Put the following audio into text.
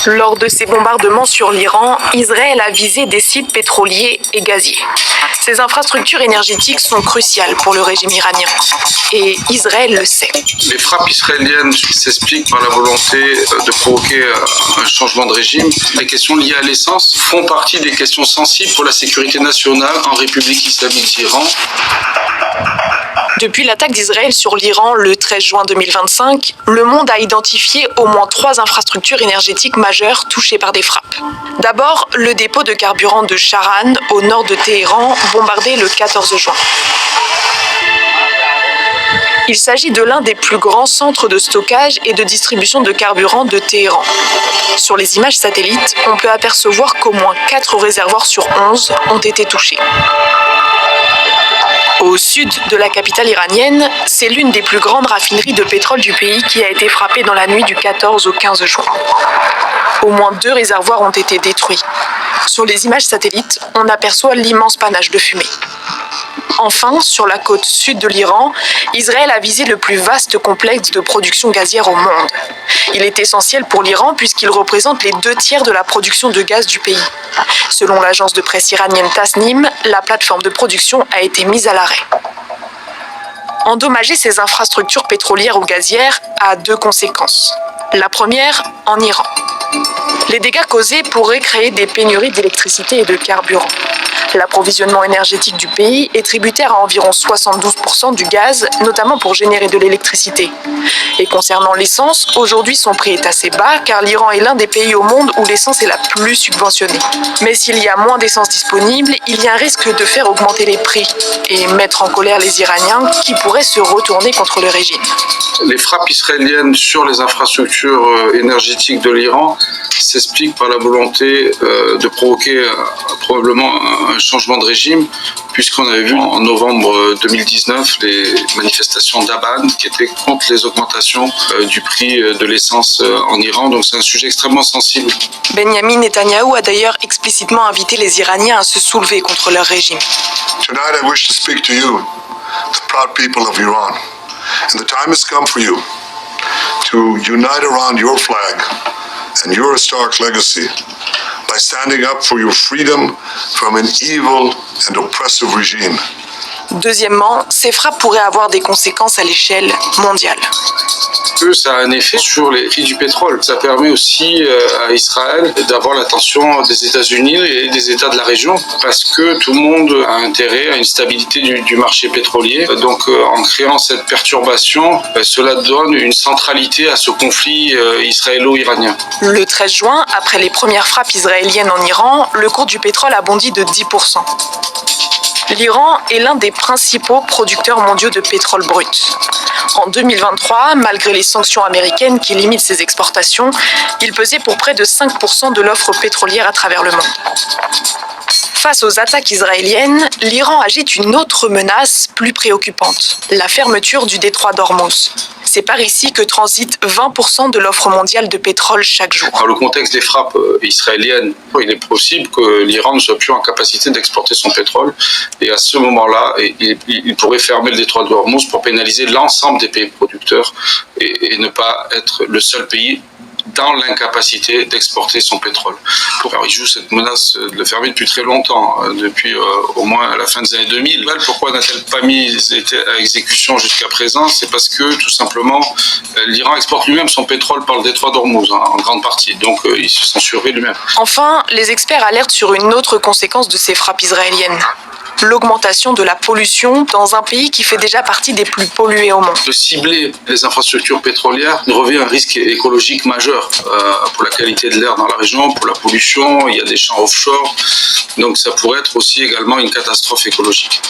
Lors de ses bombardements sur l'Iran, Israël a visé des sites pétroliers et gaziers. Ces infrastructures énergétiques sont cruciales pour le régime iranien. Et Israël le sait. Les frappes israéliennes s'expliquent par la volonté de provoquer un changement de régime. Les questions liées à l'essence font partie des questions sensibles pour la sécurité nationale en République islamique d'Iran. Depuis l'attaque d'Israël sur l'Iran le 13 juin 2025, le monde a identifié au moins 3 infrastructures énergétiques majeures touchées par des frappes. D'abord, le dépôt de carburant de Sharan, au nord de Téhéran, bombardé le 14 juin. Il s'agit de l'un des plus grands centres de stockage et de distribution de carburant de Téhéran. Sur les images satellites, on peut apercevoir qu'au moins 4 réservoirs sur 11 ont été touchés. Au sud de la capitale iranienne, c'est l'une des plus grandes raffineries de pétrole du pays qui a été frappée dans la nuit du 14 au 15 juin. Au moins 2 réservoirs ont été détruits. Sur les images satellites, on aperçoit l'immense panache de fumée. Enfin, sur la côte sud de l'Iran, Israël a visé le plus vaste complexe de production gazière au monde. Il est essentiel pour l'Iran puisqu'il représente les 2/3 de la production de gaz du pays. Selon l'agence de presse iranienne Tasnim, la plateforme de production a été mise à l'arrêt. Endommager ces infrastructures pétrolières ou gazières a 2 conséquences. La première, en Iran. Les dégâts causés pourraient créer des pénuries d'électricité et de carburant. L'approvisionnement énergétique du pays est tributaire à environ 72% du gaz, notamment pour générer de l'électricité. Et concernant l'essence, aujourd'hui son prix est assez bas car l'Iran est l'un des pays au monde où l'essence est la plus subventionnée. Mais s'il y a moins d'essence disponible, il y a un risque de faire augmenter les prix et mettre en colère les Iraniens qui pourraient se retourner contre le régime. Les frappes israéliennes sur les infrastructures énergétiques de l'Iran s'expliquent par la volonté de provoquer probablement un changement de régime, puisqu'on avait vu en novembre 2019 les manifestations d'Aban qui étaient contre les augmentations du prix de l'essence en Iran. Donc c'est un sujet extrêmement sensible. Benjamin Netanyahou a d'ailleurs explicitement invité les Iraniens à se soulever contre leur régime. Tonight I wish to speak to you, the proud people of Iran. And the time has come for you to unite around your flag and your historic legacy by standing up for your freedom from an evil and oppressive regime. Deuxièmement, ces frappes pourraient avoir des conséquences à l'échelle mondiale. Ça a un effet sur les prix du pétrole. Ça permet aussi à Israël d'avoir l'attention des États-Unis et des États de la région parce que tout le monde a intérêt à une stabilité du marché pétrolier. Donc en créant cette perturbation, cela donne une centralité à ce conflit israélo-iranien. Le 13 juin, après les premières frappes israéliennes en Iran, le cours du pétrole a bondi de 10%. L'Iran est l'un des principaux producteurs mondiaux de pétrole brut. En 2023, malgré les sanctions américaines qui limitent ses exportations, il pesait pour près de 5% de l'offre pétrolière à travers le monde. Face aux attaques israéliennes, l'Iran agite une autre menace plus préoccupante, la fermeture du détroit d'Ormuz. C'est par ici que transite 20% de l'offre mondiale de pétrole chaque jour. Dans le contexte des frappes israéliennes, il est possible que l'Iran ne soit plus en capacité d'exporter son pétrole. Et à ce moment-là, il pourrait fermer le détroit d'Ormuz pour pénaliser l'ensemble des pays producteurs et ne pas être le seul pays dans l'incapacité d'exporter son pétrole. Alors, il joue cette menace de le fermer depuis très longtemps, depuis au moins la fin des années 2000. Pourquoi n'a-t-elle pas mis à exécution jusqu'à présent? C'est parce que, tout simplement, l'Iran exporte lui-même son pétrole par le détroit d'Ormuz, en grande partie. Donc, il se censurerait lui-même. Enfin, les experts alertent sur une autre conséquence de ces frappes israéliennes. L'augmentation de la pollution dans un pays qui fait déjà partie des plus pollués au monde. De cibler les infrastructures pétrolières revêt un risque écologique majeur pour la qualité de l'air dans la région, pour la pollution, il y a des champs offshore, donc ça pourrait être aussi également une catastrophe écologique.